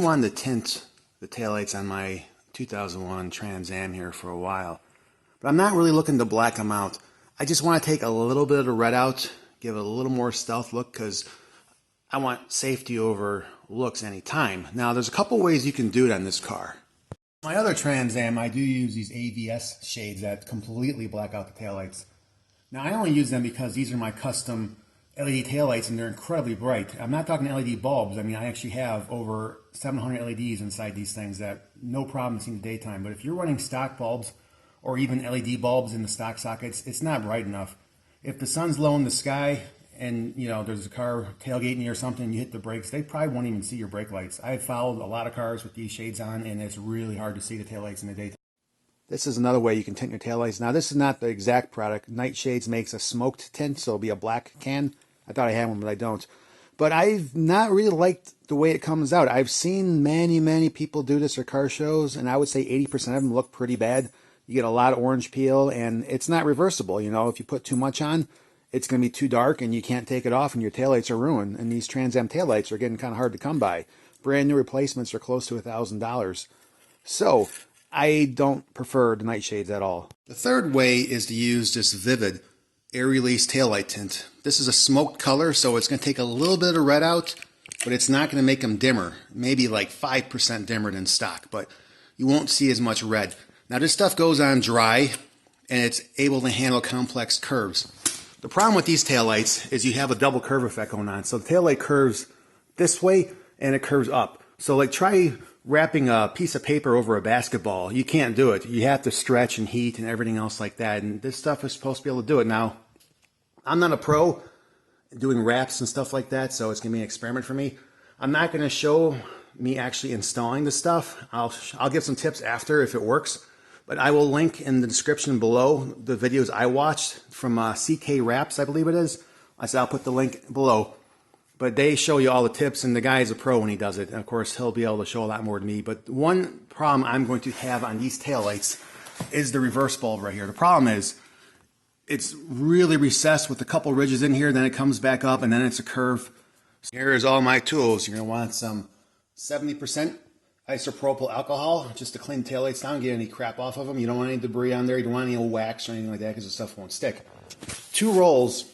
wanted to tint the taillights on my 2001 Trans Am here for a while, but I'm not really looking to black them out. I just want to take a little bit of the red out, give it a little more stealth look, because I want safety over looks anytime. Now, there's a couple ways you can do it on this car. My other Trans Am, I do use these AVS shades that completely black out the taillights. Now, I only use them because these are my custom LED taillights and they're incredibly bright. I'm not talking LED bulbs. I mean, I actually have over 700 LEDs inside these things that no problem seeing the daytime. But if you're running stock bulbs or even LED bulbs in the stock sockets, it's not bright enough. If the sun's low in the sky and, you know, there's a car tailgating you or something, you hit the brakes, they probably won't even see your brake lights. I've followed a lot of cars with these shades on, and it's really hard to see the taillights in the daytime. This is another way you can tint your taillights. Now, this is not the exact product. Nightshades makes a smoked tint, so it'll be a black can. I thought I had one, but I don't. But I've not really liked the way it comes out. I've seen many people do this at car shows, and I would say 80% of them look pretty bad. You get a lot of orange peel, and it's not reversible. You know, if you put too much on, it's going to be too dark, and you can't take it off, and your taillights are ruined. And these Trans Am taillights are getting kind of hard to come by. Brand new replacements are close to $1,000. So I don't prefer the Nightshades at all. The third way is to use this Vivid air release taillight tint. This is a smoked color, so it's going to take a little bit of red out, but it's not going to make them dimmer. Maybe like 5% dimmer than stock, but you won't see as much red. Now, this stuff goes on dry, and it's able to handle complex curves. The problem with these taillights is you have a double curve effect going on. So the taillight curves this way, and it curves up. So like try wrapping a piece of paper over a basketball. You can't do it. You have to stretch and heat and everything else like that. And this stuff is supposed to be able to do it. Now, I'm not a pro doing wraps and stuff like that, so it's going to be an experiment for me. I'm not going to show me actually installing the stuff. I'll give some tips after if it works. But I will link in the description below the videos I watched from CK Wraps, I believe it is. I said I'll put the link below. But they show you all the tips, and the guy is a pro when he does it. And of course, he'll be able to show a lot more than me. But one problem I'm going to have on these taillights is the reverse bulb right here. The problem is it's really recessed with a couple ridges in here, then it comes back up, and then it's a curve. So here's all my tools. You're going to want some 70% isopropyl alcohol just to clean the taillights down, get any crap off of them. You don't want any debris on there. You don't want any old wax or anything like that because the stuff won't stick. 2 rolls.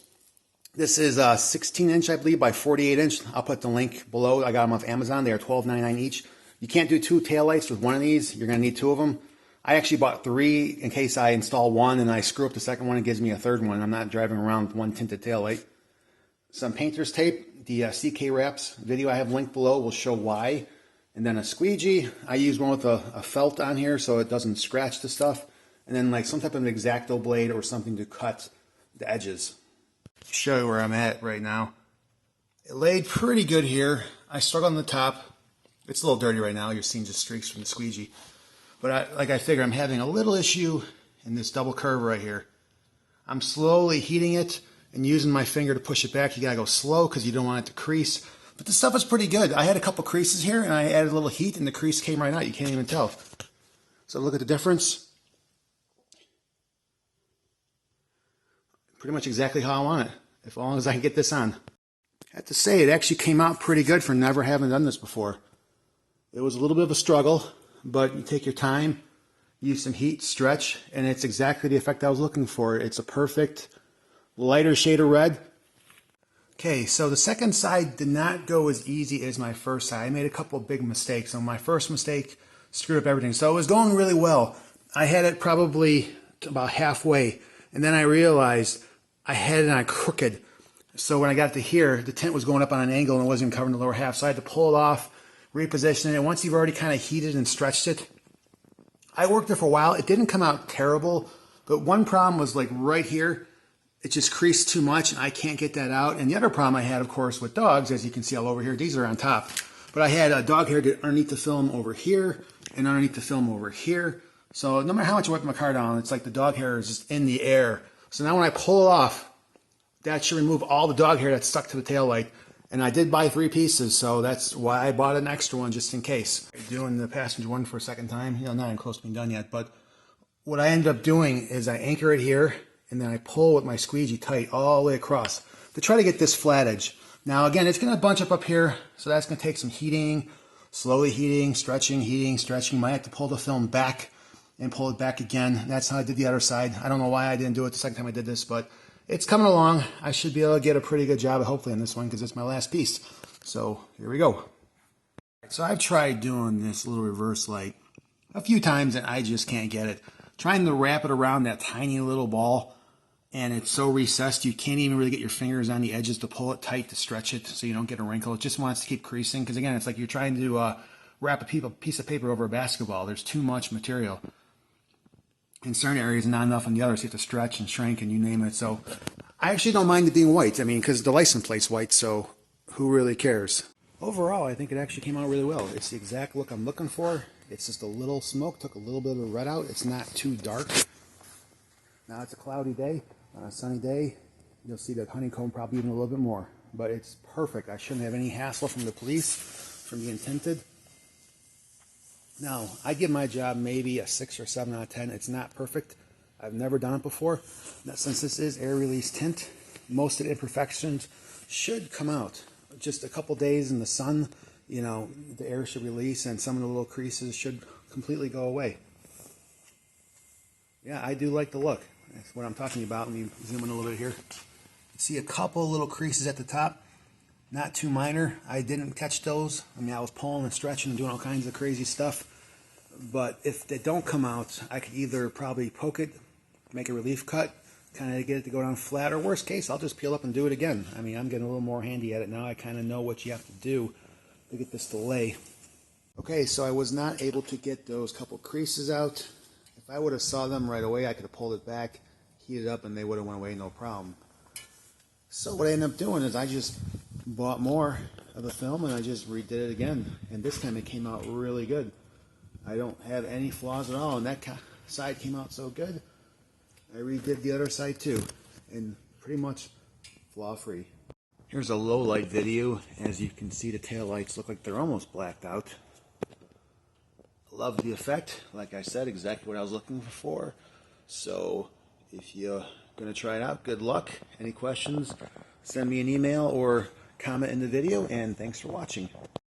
This is a 16-inch, I believe, by 48-inch. I'll put the link below. I got them off Amazon. They are $12.99 each. You can't do 2 taillights with one of these. You're going to need 2 of them. I actually bought 3 in case I install one and I screw up the second one. It gives me a third one. I'm not driving around with one tinted taillight. Some painter's tape. The CK Wraps video I have linked below will show why. And then a squeegee. I use one with a felt on here so it doesn't scratch the stuff. And then like some type of an X-Acto blade or something to cut the edges. Show you where I'm at right now. It laid pretty good here. I struggled on the top. It's a little dirty right now. You're seeing just streaks from the squeegee. But I figure I'm having a little issue in this double curve right here. I'm slowly heating it and using my finger to push it back. You gotta go slow because you don't want it to crease. But the stuff is pretty good. I had a couple creases here, and I added a little heat, and the crease came right out. You can't even tell. So look at the difference. Pretty much exactly how I want it, as long as I can get this on. I have to say, it actually came out pretty good for never having done this before. It was a little bit of a struggle, but you take your time, use some heat, stretch, and it's exactly the effect I was looking for. It's a perfect lighter shade of red. Okay, so the second side did not go as easy as my first side. I made a couple of big mistakes. So my first mistake screwed up everything. So it was going really well. I had it probably about halfway, and then I realized I had it on crooked. So when I got to here, the tint was going up on an angle and it wasn't even covering the lower half. So I had to pull it off, reposition it. And once you've already kind of heated and stretched it, I worked there for a while. It didn't come out terrible, but one problem was like right here. It just creased too much, and I can't get that out. And the other problem I had, of course, with dogs, as you can see all over here, these are on top. But I had a dog hair get underneath the film over here and underneath the film over here. So no matter how much I wipe my car down, it's like the dog hair is just in the air. So now when I pull it off, that should remove all the dog hair that's stuck to the taillight. And I did buy 3 pieces, so that's why I bought an extra one just in case. Doing the passenger one for a second time, you know, not even close to being done yet. But what I ended up doing is I anchor it here, and then I pull with my squeegee tight all the way across to try to get this flat edge. Now again, it's going to bunch up here, so that's going to take some heating, slowly heating, stretching. Might have to pull the film back and pull it back again. That's how I did the other side. I don't know why I didn't do it the second time I did this, but it's coming along. I should be able to get a pretty good job, hopefully, on this one because it's my last piece. So here we go. So I've tried doing this little reverse light a few times and I just can't get it. Trying to wrap it around that tiny little ball, and it's so recessed you can't even really get your fingers on the edges to pull it tight to stretch it so you don't get a wrinkle. It just wants to keep creasing because, again, it's like you're trying to wrap a piece of paper over a basketball. There's too much material. In certain areas, not enough in the others. You have to stretch and shrink and you name it. So I actually don't mind it being white. I mean, because the license plate's white, so who really cares? Overall, I think it actually came out really well. It's the exact look I'm looking for. It's just a little smoke, took a little bit of the red out. It's not too dark. Now it's a cloudy day. On a sunny day, you'll see that honeycomb probably even a little bit more. But it's perfect. I shouldn't have any hassle from the police from being tinted. Now, I give my job maybe a 6 or 7 out of 10. It's not perfect. I've never done it before. Now, since this is air release tint, most of the imperfections should come out. Just a couple days in the sun, you know, the air should release and some of the little creases should completely go away. Yeah, I do like the look. That's what I'm talking about. Let me zoom in a little bit here. See a couple little creases at the top. Not too minor. I didn't catch those. I mean, I was pulling and stretching and doing all kinds of crazy stuff. But if they don't come out, I could either probably poke it, make a relief cut, kind of get it to go down flat, or worst case, I'll just peel up and do it again. I mean, I'm getting a little more handy at it now. I kind of know what you have to do to get this to lay. Okay, so I was not able to get those couple creases out. If I would have saw them right away, I could have pulled it back, heated up, and they would have went away no problem. So what I ended up doing is I just bought more of the film and I just redid it again. And this time it came out really good. I don't have any flaws at all, and that side came out so good. I redid the other side too, and pretty much flaw-free. Here's a low-light video. As you can see, the taillights look like they're almost blacked out. Love the effect. Like I said, exactly what I was looking for. So if you're going to try it out, good luck. Any questions, send me an email or comment in the video, and thanks for watching.